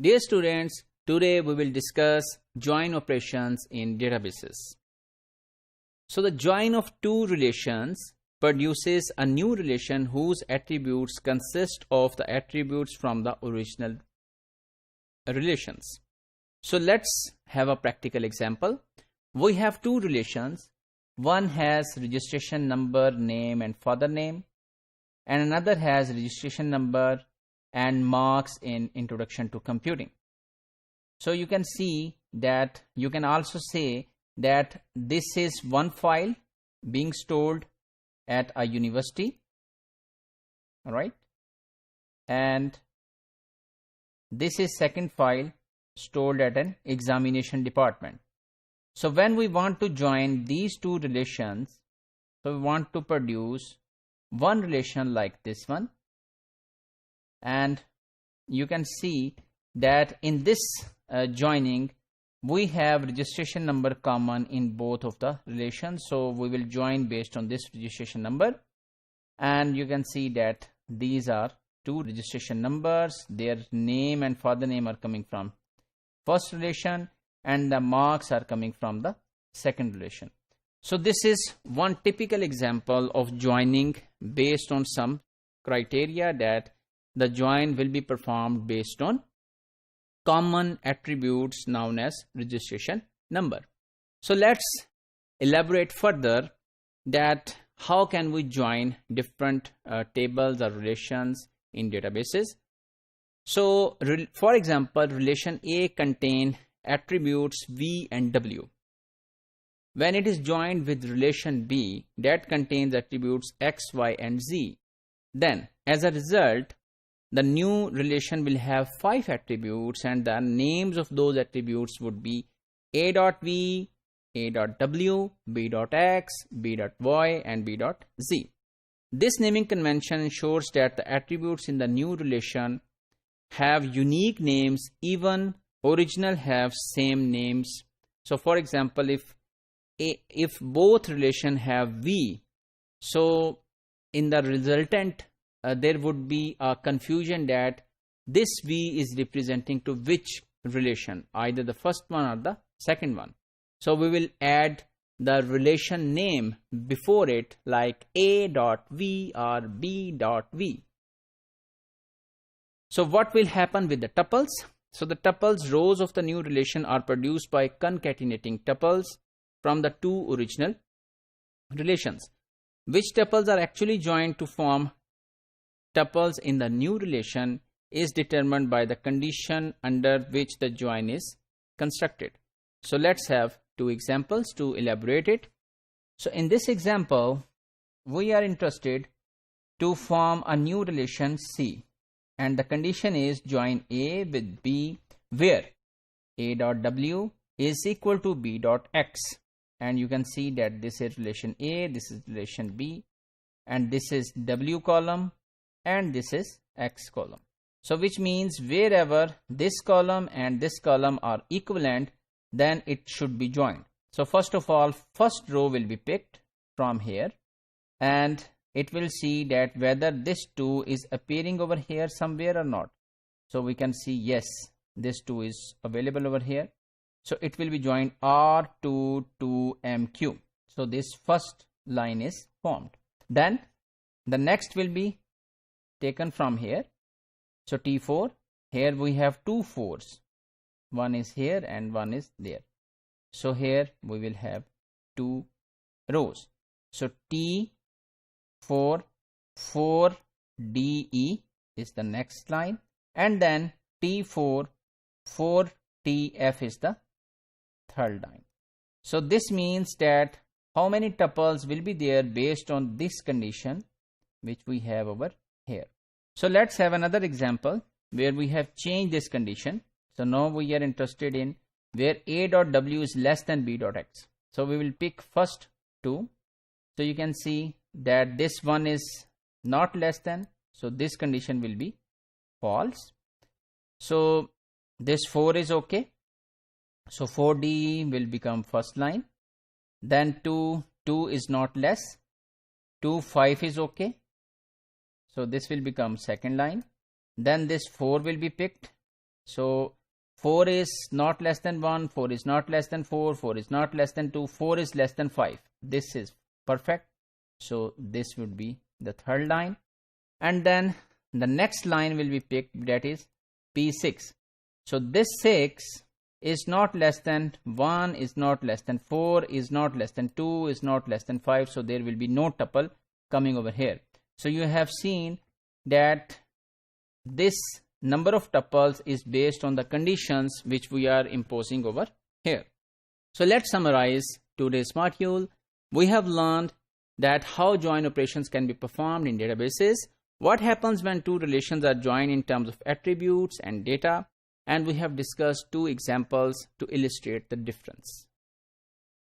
Dear students, today we will discuss join operations in databases. So the join of two relations produces a new relation whose attributes consist of the attributes from the original relations. So let's have a practical example. We have two relations. One has registration number, name and father name, and another has registration number and marks in Introduction to Computing. So you can see that you can also say that this is one file being stored at a university, all right, and this is second file stored at an examination department. So when we want to join these two relations, so we want to produce one relation like this one, and you can see that in this joining we have registration number common in both of the relations, so we will join based on this registration number. And you can see that these are two registration numbers, their name and father name are coming from first relation and the marks are coming from the second relation. So this is one typical example of joining based on some criteria, that the join will be performed based on common attributes known as registration number. So let's elaborate further that how can we join different tables or relations in databases. So for example, relation A contain attributes V and W. When it is joined with relation B that contains attributes X, Y and Z, then as a result the new relation will have 5 attributes and the names of those attributes would be A.V, A.W, B.X, B.Y and B.Z. This naming convention ensures that the attributes in the new relation have unique names, even original have same names. So for example, if both relation have V, so in the resultant there would be a confusion that this V is representing to which relation, either the first one or the second one. So we will add the relation name before it, like A.V or B.V. So what will happen with the tuples? So the tuples rows of the new relation are produced by concatenating tuples from the two original relations. Which tuples are actually joined to form tuples in the new relation is determined by the condition under which the join is constructed. So let's have two examples to elaborate it. So in this example, we are interested to form a new relation C, and the condition is join A with B where A.W is equal to B.X, and you can see that this is relation A, this is relation B, and this is W column and this is X column. So which means wherever this column and this column are equivalent, then it should be joined. So first of all, first row will be picked from here and it will see that whether this 2 is appearing over here somewhere or not. So we can see yes, this 2 is available over here. So it will be joined R2 to MQ. So this first line is formed. Then the next will be taken from here. So T4, here we have two 4s, one is here and one is there. So here we will have 2 rows. So T4 4DE is the next line, and then T4 4TF is the third line. So this means that how many tuples will be there based on this condition which we have over here. So let's have another example where we have changed this condition. So now we are interested in where A.W is less than B.X. So we will pick first 2. So you can see that this one is not less than, so this condition will be false. So this 4 is okay. So 4D will become first line. Then 2 is not less. 2 5 is okay. So this will become second line. Then this 4 will be picked. So 4 is not less than 1, 4 is not less than 4, 4 is not less than 2, 4 is less than 5. This is perfect. So this would be the third line. And then the next line will be picked, that is P6. So this 6 is not less than 1, is not less than 4, is not less than 2, is not less than 5. So there will be no tuple coming over here. So you have seen that this number of tuples is based on the conditions which we are imposing over here. So let's summarize today's module. We have learned that how join operations can be performed in databases, what happens when two relations are joined in terms of attributes and data, and we have discussed two examples to illustrate the difference.